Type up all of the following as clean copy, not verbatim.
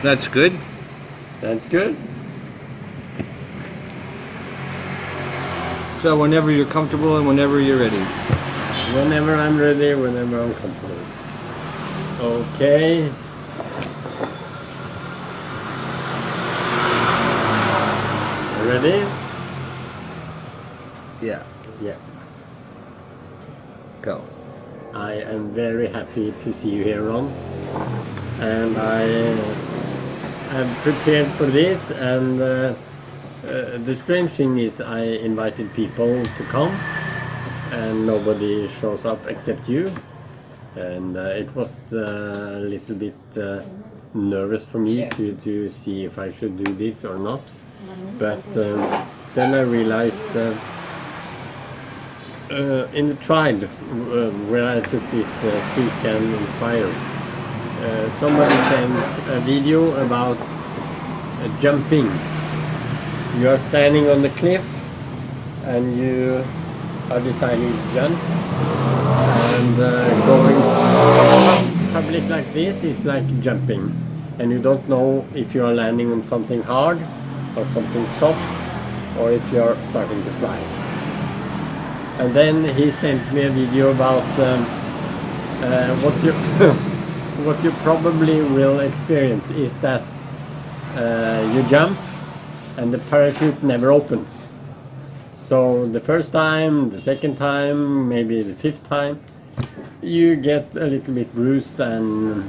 That's good. That's good. So whenever you're comfortable and whenever you're ready. Whenever I'm ready, whenever I'm comfortable. Okay. Ready? Yeah. Yeah. Go. I am very happy to see you here, Ron. And I am prepared for this, and the strange thing is I invited people to come and nobody shows up except you, and it was a little bit nervous for me to see if I should do this or not, but then I realized in the trial where I took this Speak and Inspire, somebody sent a video about jumping. You are standing on the cliff and you are deciding to jump, and going public like this is like jumping, and you don't know if you are landing on something hard or something soft, or if you are starting to fly. And then he sent me a video about what you probably will experience is that you jump and the parachute never opens. So the first time, the second time, maybe the fifth time, you get a little bit bruised and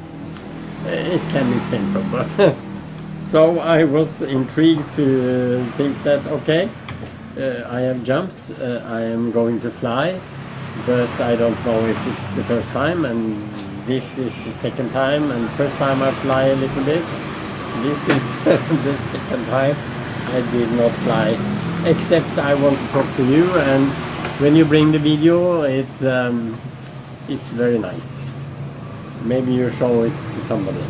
it can be painful. But so I was intrigued to think that, okay, I have jumped, I am going to fly, but I don't know if it's the first time, and this is the second time, and first time I fly a little bit, this is the second time I did not fly, except I want to talk to you, and when you bring the video, it's very nice. Maybe you show it to somebody.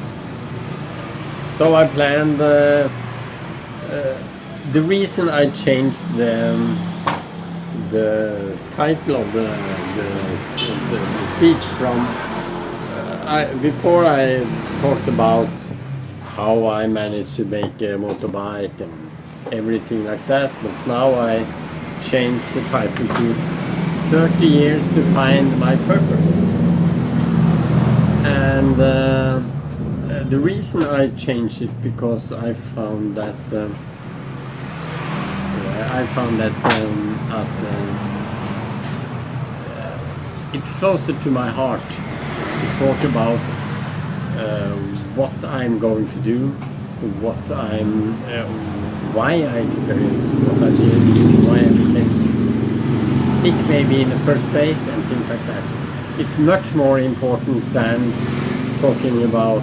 So I planned, the reason I changed the title of the speech from, before I talked about how I managed to make a motorbike and everything like that, but now I changed the title to 30 years to find my purpose. And the reason I changed it because I found that it's closer to my heart to talk about what I'm going to do, why I experienced what I did, why I became sick maybe in the first place, and things like that. It's much more important than talking about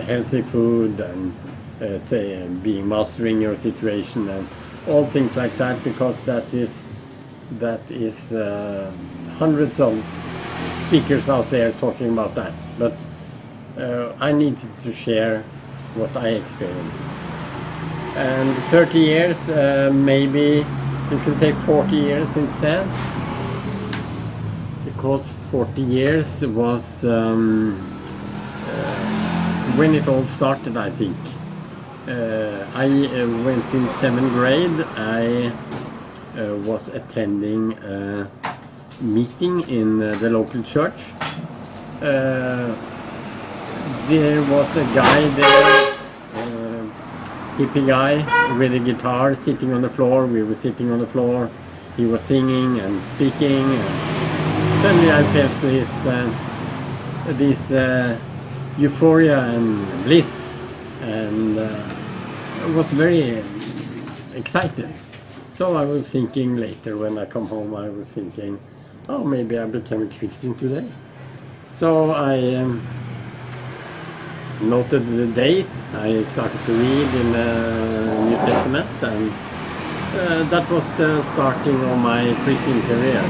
healthy food and mastering your situation and all things like that, because that is hundreds of speakers out there talking about that. But I needed to share what I experienced. And 30 years, maybe you can say 40 years instead, because 40 years was when it all started, I think. I went in 7th grade. I was attending a meeting in the local church. There was a guy there, hippie guy with a guitar sitting on the floor. We were sitting on the floor. He was singing and speaking, and suddenly I felt this euphoria and bliss, and I was very excited. So I was thinking later when I come home, I was thinking, oh, maybe I became a Christian today. So I noted the date. I started to read in the New Testament, and that was the starting of my Christian career.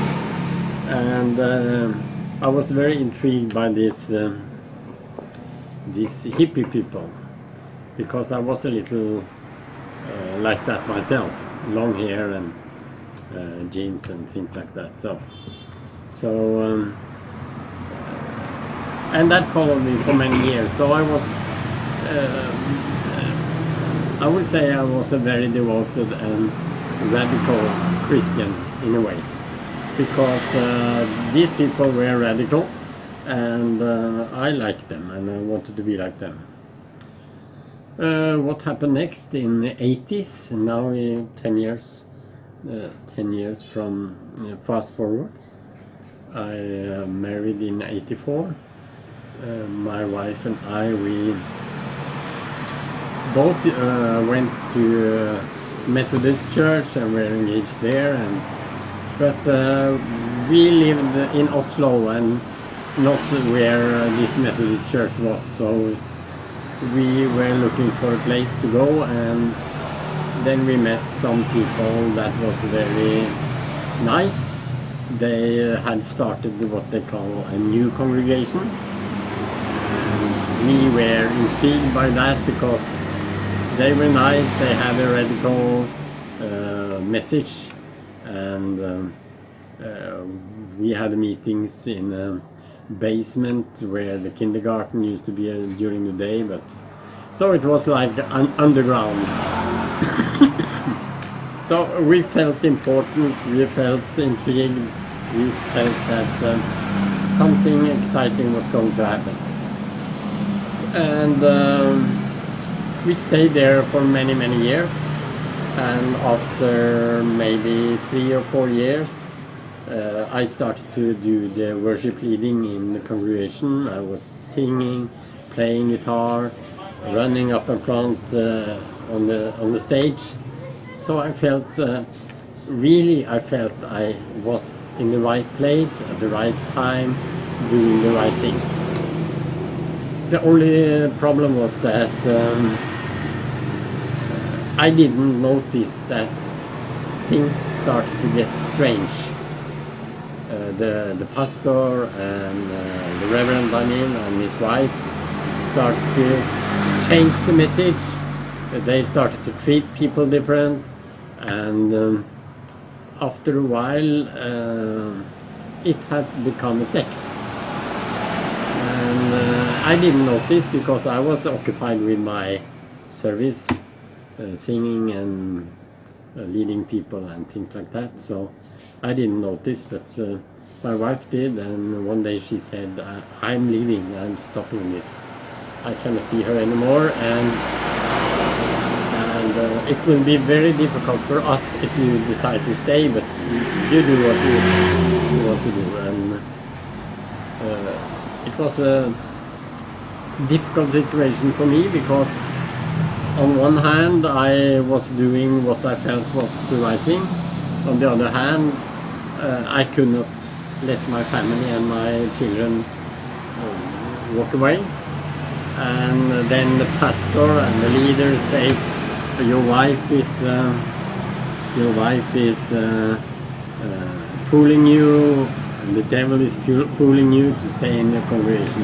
And I was very intrigued by these hippie people, because I was a little like that myself, long hair and jeans and things like that. So and that followed me for many years. So I was I would say I was a very devoted and radical Christian in a way, because these people were radical, and I liked them and I wanted to be like them. What happened next in the 80s? Now 10 years from fast forward. I married in 84. My wife and I, we both went to Methodist church and were engaged there, but we lived in Oslo and not where this Methodist church was, so we were looking for a place to go, and then we met some people that was very nice. They had started what they call a new congregation. We were intrigued by that because they were nice, they had a radical message, and we had meetings in a basement where the kindergarten used to be during the day, but so it was like underground. So we felt important, we felt intrigued, we felt that something exciting was going to happen. And we stayed there for many years, and after maybe 3 or 4 years I started to do the worship leading in the congregation. I was singing, playing guitar, running up in front on the stage. So I felt I felt I was in the right place at the right time, doing the right thing. The only problem was that I didn't notice that things started to get strange. The pastor and the Reverend and his wife started to change the message. They started to treat people different, and after a while it had become a sect. And I didn't notice because I was occupied with my service, singing and leading people and things like that, so I didn't notice, but my wife did, and one day she said, I'm leaving, I'm stopping this. I cannot be here anymore, and it will be very difficult for us if you decide to stay, but you do what you want to do. And it was a difficult situation for me because on one hand I was doing what I felt was the right thing. On the other hand, I could not let my family and my children walk away. And then the pastor and the leader say, your wife is fooling you, and the devil is fooling you to stay in the congregation.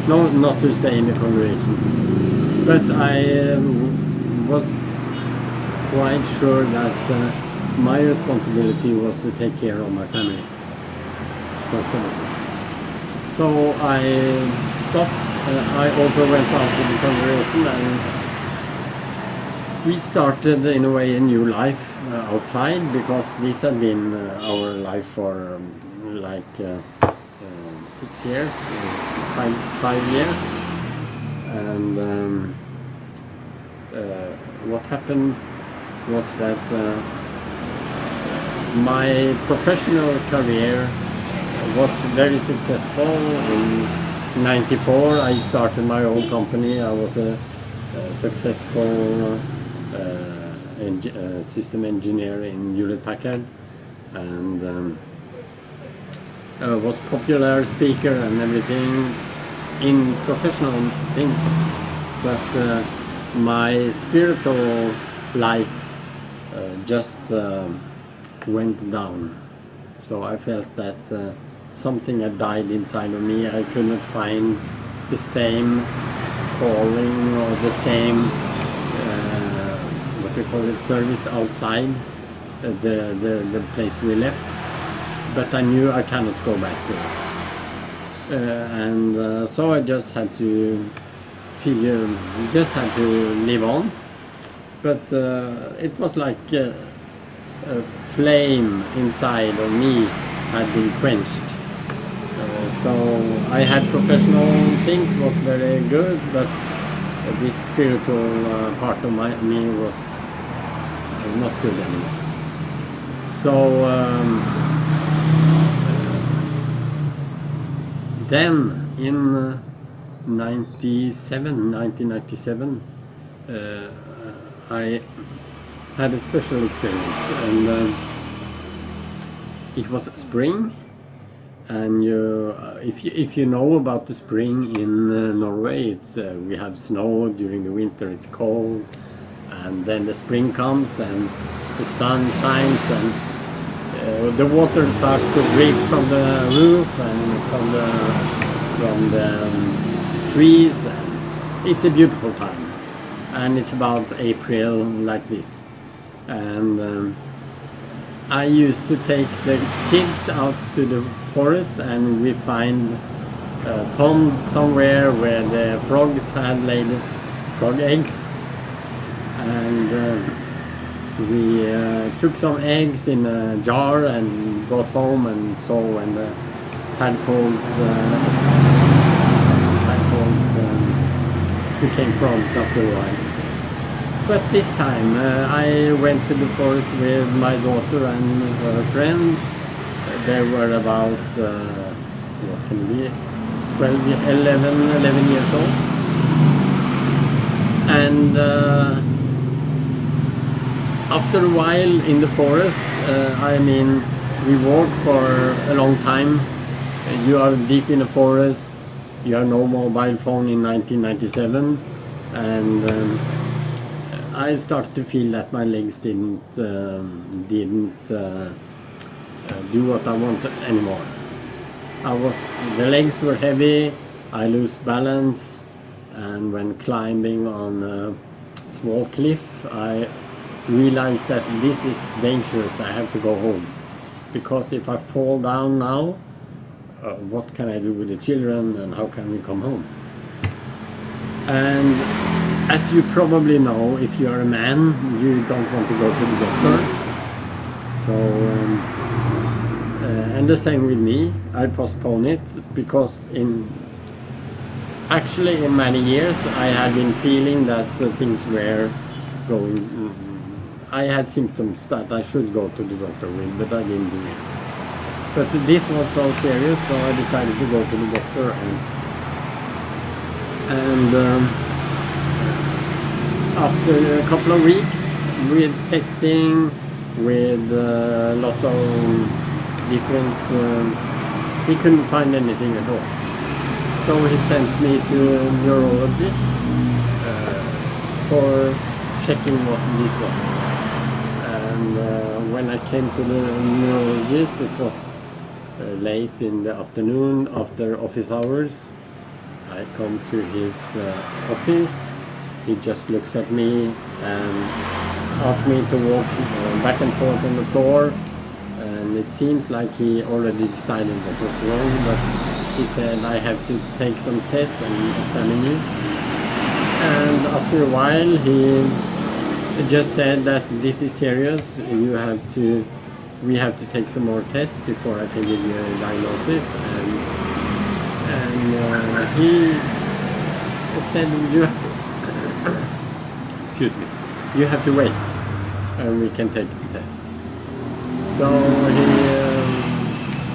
No, not to stay in the congregation. But I was quite sure that my responsibility was to take care of my family, first of all. So I stopped. I also went out to the congregation, and we started in a way a new life outside, because this had been our life for 6 years, 5 years. And what happened was that my professional career was very successful. In '94 I started my own company. I was a successful system engineer in Hewlett-Packard, and was popular speaker and everything in professional things, but my spiritual life just went down. So I felt that something had died inside of me. I could not find the same calling or the same what we call it, service outside the place we left, but I knew I cannot go back there. So I just had to figure you just had to live on. But it was like a flame inside of me had been quenched. So I had professional things was very good, but this spiritual part of me was not good anymore. So then in 1997, I had a special experience, and it was spring. And if you know about the spring in Norway, it's we have snow during the winter. It's cold, and then the spring comes and the sun shines, and the water starts to drip from the roof and from the trees. It's a beautiful time, and it's about April like this. And I used to take the kids out to the forest, and we find a pond somewhere where the frogs had laid frog eggs, and we took some eggs in a jar and brought home and saw when the tadpoles became frogs after a while. But this time I went to the forest with my daughter and her friend. They were about, what can it be, 11 years old. And after a while in the forest, I mean, we walked for a long time. You are deep in the forest. You have no mobile phone in 1997. And I started to feel that my legs didn't do what I wanted anymore. The legs were heavy, I lost balance, and when climbing on a small cliff, I realized that this is dangerous. I have to go home, because if I fall down now, what can I do with the children, and how can we come home? And as you probably know, if you are a man, you don't want to go to the doctor. So, and the same with me, I postpone it, because actually in many years I had been feeling that things were going, I had symptoms that I should go to the doctor with, but I didn't do it. But this was so serious, so I decided to go to the doctor, and after a couple of weeks with testing, with a lot of different, he couldn't find anything at all. So he sent me to a neurologist for checking what this was. And when I came to the neurologist, it was late in the afternoon after office hours. I come to his office. He just looks at me and asks me to walk back and forth on the floor, and it seems like he already decided what was wrong, but he said I have to take some tests and examine you. And after a while he just said that this is serious, we have to take some more tests before I can give you a diagnosis, and he said you have to excuse me, you have to wait and we can take the tests. So he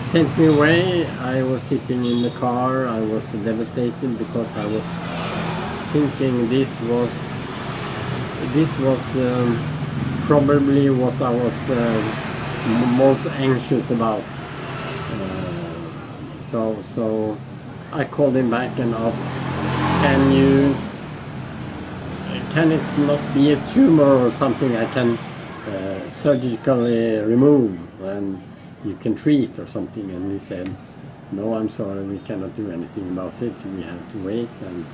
sent me away. I was sitting in the car. I was devastated, because I was thinking this was probably what I was most anxious about. So I called him back and asked, can it not be a tumor or something I can surgically remove and you can treat or something? And he said, no, I'm sorry, we cannot do anything about it. We have to wait and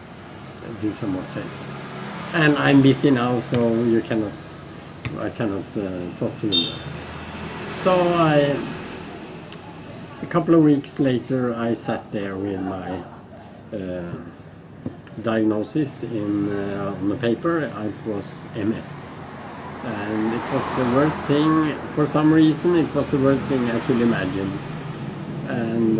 do some more tests. And I'm busy now, so I cannot talk to you. So a couple of weeks later, I sat there with my diagnosis on the paper. It was MS. And it was the worst thing, for some reason, it was the worst thing I could imagine. And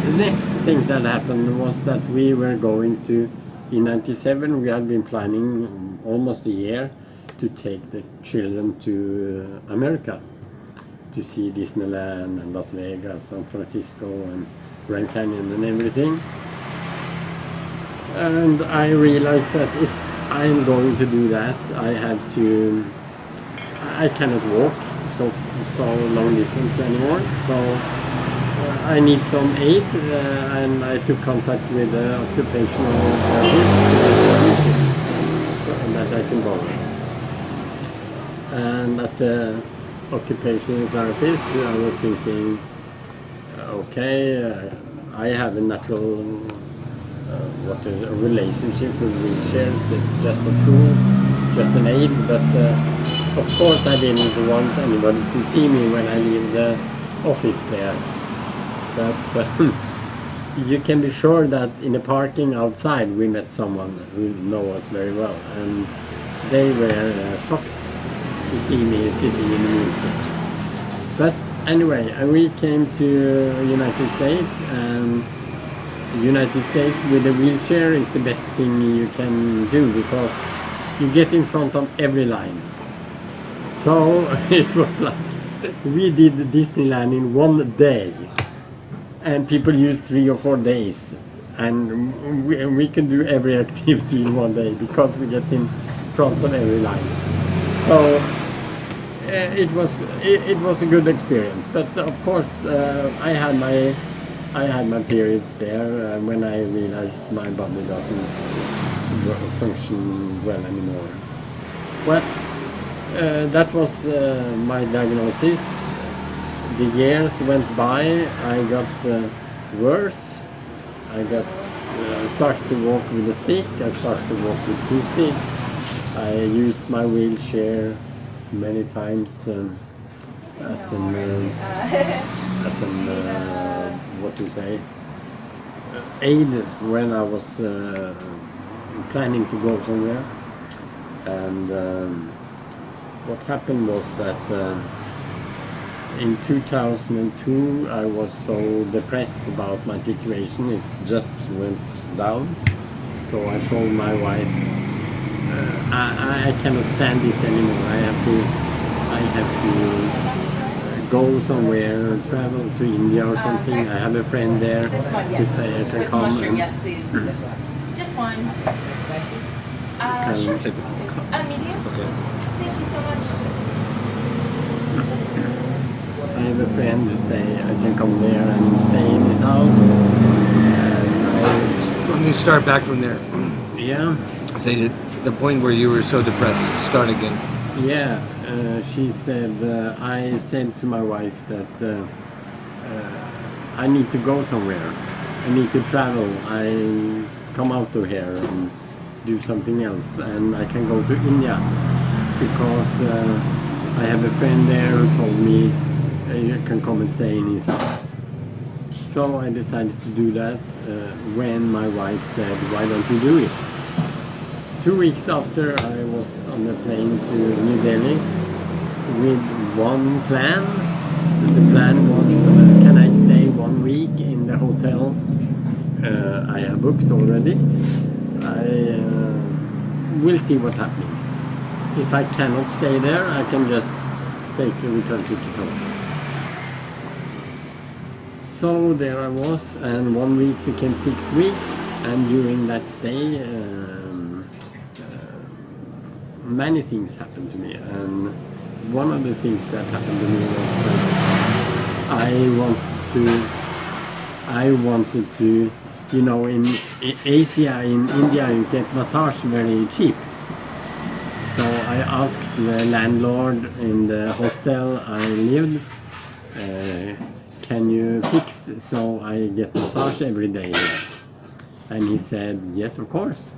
the next thing that happened was that we were going to, in 97, we had been planning almost a year to take the children to America to see Disneyland and Las Vegas, San Francisco and Grand Canyon and everything. And I realized that if I'm going to do that, I cannot walk so long distance anymore. So I need some aid, and I took contact with the occupational therapist that I can borrow. And at the occupational therapist, I was thinking, okay, I have a natural a relationship with wheelchairs. It's just a tool, just an aid, but of course I didn't want anybody to see me when I leave the office there. But you can be sure that in the parking outside we met someone who knows us very well, and they were shocked to see me sitting in a wheelchair. But anyway, we came to United States, and United States with a wheelchair is the best thing you can do, because you get in front of every line. So it was like we did Disneyland in one day, and people use 3 or 4 days, and we can do every activity in one day because we get in front of every line. So it was a good experience. But of course I had my periods there when I realized my body doesn't function well anymore. Well, that was my diagnosis. The years went by, I got worse. I started to walk with a stick, I started to walk with 2 sticks. I used my wheelchair many times as an what to say, aid when I was planning to go somewhere. And what happened was that in 2002 I was so depressed about my situation, it just went down. So I told my wife, I cannot stand this anymore. I have to go somewhere, travel to India or something. I have a friend there who say I can come. Mushroom, yes, please. Just one. Sure. Medium? Okay. Thank you so much. I have a friend who say I can come there and stay in his house. Let me start back from there. Yeah. Say the point where you were so depressed. Start again. Yeah. She said, I said to my wife that I need to go somewhere. I need to travel. I come out of here and do something else, and I can go to India because I have a friend there who told me you can come and stay in his house. So I decided to do that when my wife said, why don't you do it? 2 weeks after, I was on a plane to New Delhi with one plan. The plan was, can I stay 1 week in the hotel I have booked already? I will see what's happening. If I cannot stay there, I can just take a return ticket home. So there I was, and 1 week became 6 weeks, and during that stay many things happened to me, and one of the things that happened to me was that I wanted to, you know, in Asia, in India, you get massage very cheap. So I asked the landlord in the hostel I lived, can you fix so I get massage every day here? And he said, yes, of course.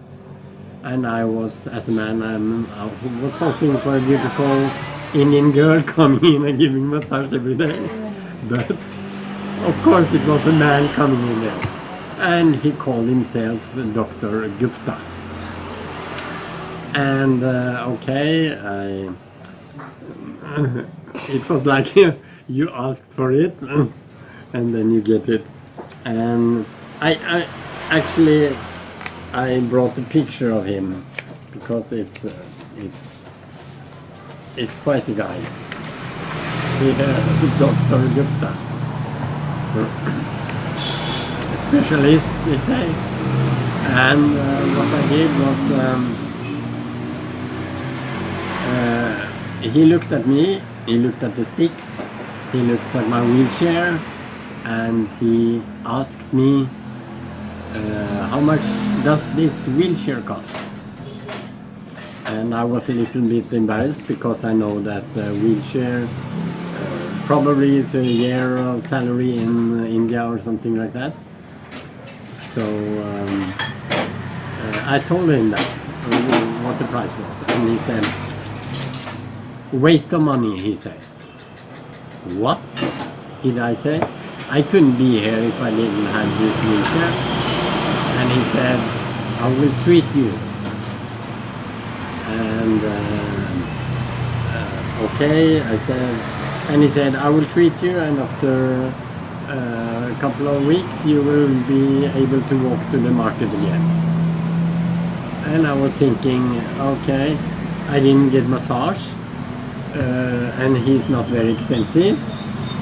And I was, as a man, I was hoping for a beautiful Indian girl coming in and giving massage every day. But of course it was a man coming in there. and he called himself Dr. Gupta. And okay, it was like you asked for it, and then you get it. And I actually brought a picture of him because it's quite a guy. See here, Dr. Gupta, a specialist, he say. And what I did was. He looked at me, he looked at the sticks, he looked at my wheelchair, and he asked me, how much does this wheelchair cost? And I was a little bit embarrassed because I know that wheelchair probably is a year of salary in India or something like that. So I told him that, what the price was, and he said, waste of money, he said. What did I say? I couldn't be here if I didn't have this wheelchair. And he said, I will treat you. And okay, I said, and he said, I will treat you, and after a couple of weeks you will be able to walk to the market again. And I was thinking, okay, I didn't get massage. And he's not very expensive,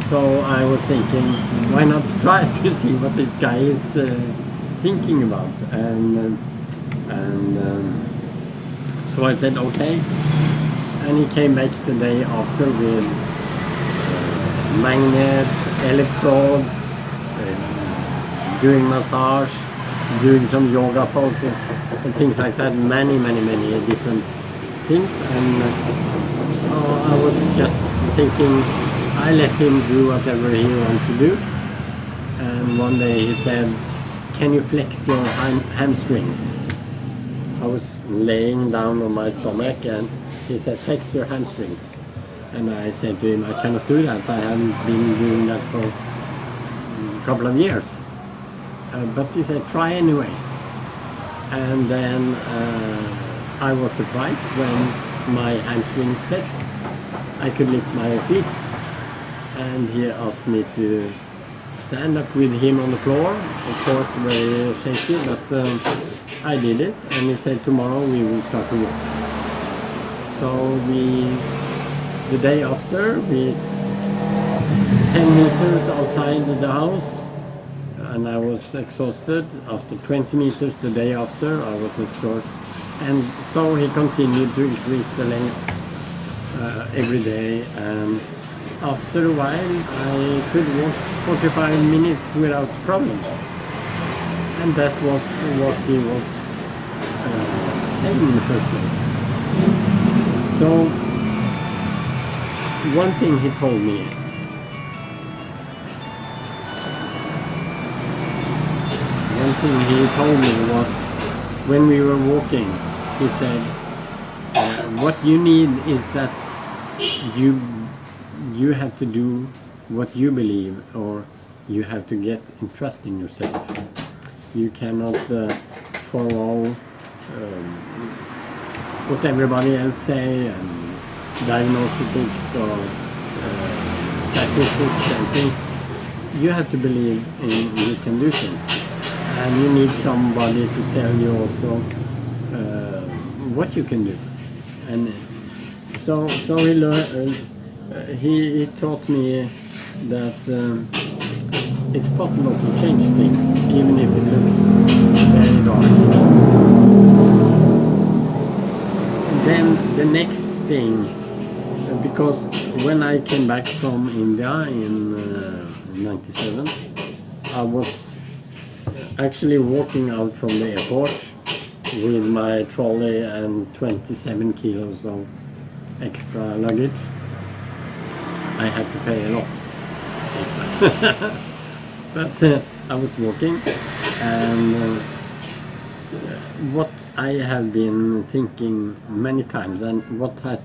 so I was thinking, why not try to see what this guy is thinking about? And so I said okay, and he came back the day after with magnets, electrodes, doing massage, doing some yoga poses and things like that, many different things. And I was just thinking, I let him do whatever he wanted to do. And one day he said, can you flex your hamstrings? I was laying down on my stomach and he said, flex your hamstrings. And I said to him, I cannot do that. I haven't been doing that for a couple of years. But he said, try anyway. And then I was surprised when my hamstrings flexed. I could lift my feet, and he asked me to stand up with him on the floor. Of course, very shaky, but I did it, and he said tomorrow we will start to walk. So the day after, we 10 meters outside the house, and I was exhausted. After 20 meters the day after, I was exhausted. And so he continued to increase the length every day, and after a while I could walk 45 minutes without problems. And that was what he was saying in the first place. So one thing he told me, was when we were walking, he said, what you need is that you have to do what you believe, or you have to get in trust in yourself. You cannot follow what everybody else say and diagnostics or statistics and things. You have to believe in you can do things. And you need somebody to tell you also what you can do. And so he taught me that it's possible to change things, even if it looks very dark. Then the next thing, because when I came back from India in '97, I was actually walking out from the airport with my trolley and 27 kilos of extra luggage. I had to pay a lot extra. But I was walking, and what I have been thinking many times, and what has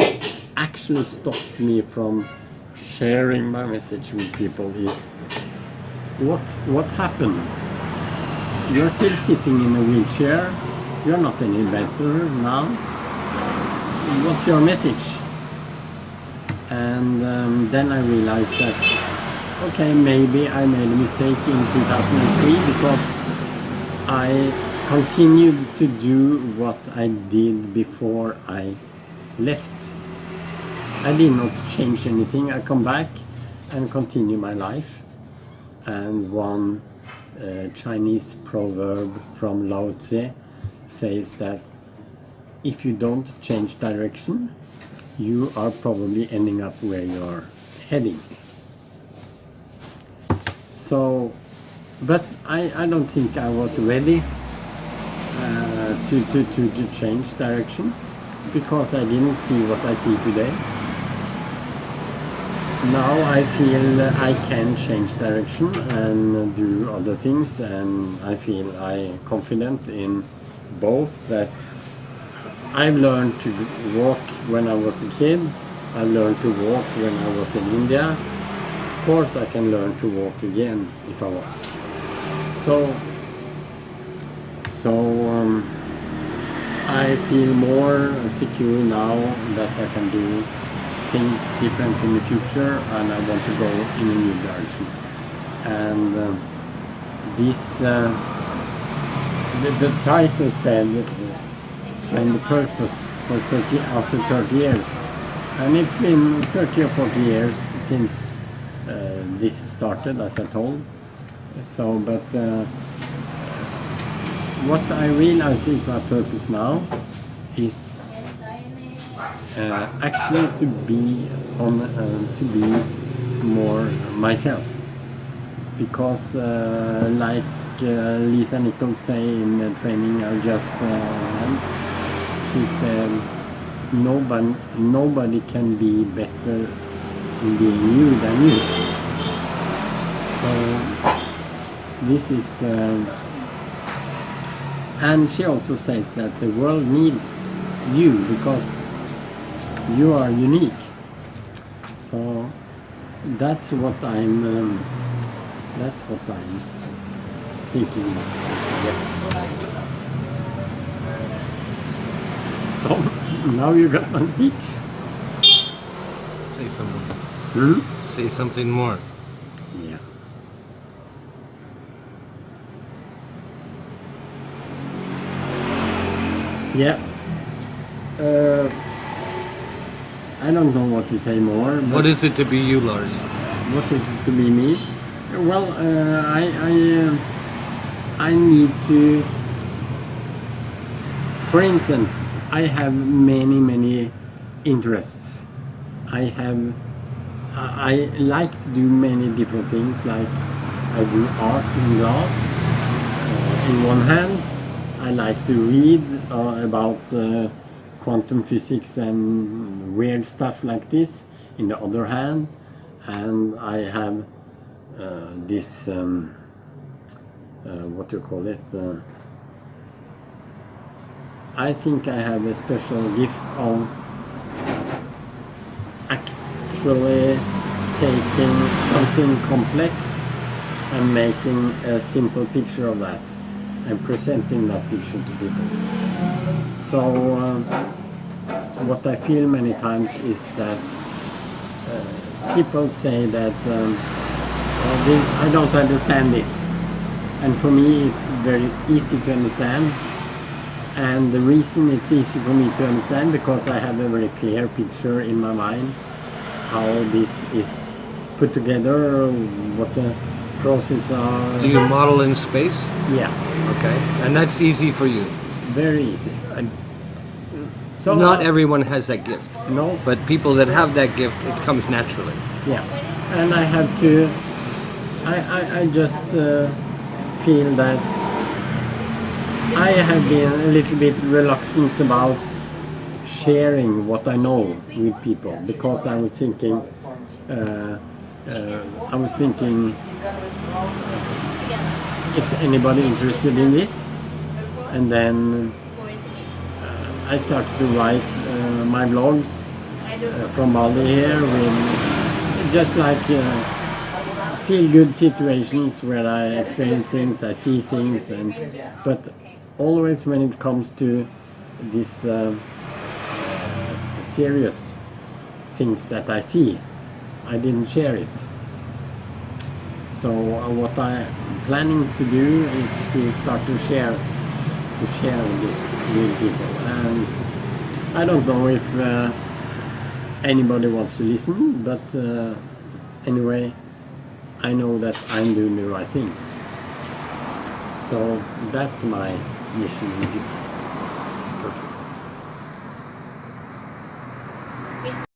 actually stopped me from sharing my message with people, is what happened you're still sitting in a wheelchair. You're not an inventor now. What's your message? And then I realized that, okay, maybe I made a mistake in 2003 because I continued to do what I did before I left. I did not change anything. I come back and continue my life. And one Chinese proverb from Lao Tse says that if you don't change direction, you are probably ending up where you are heading. So, but I don't think I was ready to change direction because I didn't see what I see today. Now I feel I can change direction and do other things, and I feel I'm confident in both that I've learned to walk when I was a kid. I learned to walk when I was in India. Of course I can learn to walk again if I want. So I feel more secure now that I can do things different in the future, and I want to go in a new direction. And this the title said find the purpose for 30 after 30 years, and it's been 30 or 40 years since this started, as I told. So, but what I realize is my purpose now is actually to be more myself, because like Lisa Nichols say in the training I just she said nobody can be better in being you than you. So this is and she also says that the world needs you because you are unique. So that's what I'm thinking. Yes. So now you got my speech. Say something. Hmm? Say something more. Yeah. Yeah. I don't know what to say more. What is it to be you, Lars? What is it to be me? Well, I need to. For instance, I have many interests. I like to do many different things. Like I do art in glass. In one hand, I like to read about quantum physics and weird stuff like this in the other hand, and I have this what do you call it, I think I have a special gift of actually taking something complex and making a simple picture of that and presenting that picture to people. So what I feel many times is that people say that I don't understand this, and for me it's very easy to understand. And the reason it's easy for me to understand because I have a very clear picture in my mind how this is put together, what the process are. Do you model in space? Yeah. Okay. And that's easy for you? Very easy. So not everyone has that gift. No. But people that have that gift, it comes naturally. Yeah. And I have to, I just feel that I have been a little bit reluctant about sharing what I know with people because I was thinking, is anybody interested in this? And then I started to write my blogs from Bali here with just like feel good situations where I experience things, I see things, but always when it comes to this serious things that I see, I didn't share it. So what I'm planning to do is to start to share this with people, and I don't know if anybody wants to listen, but anyway, I know that I'm doing the right thing. So that's my mission in the future.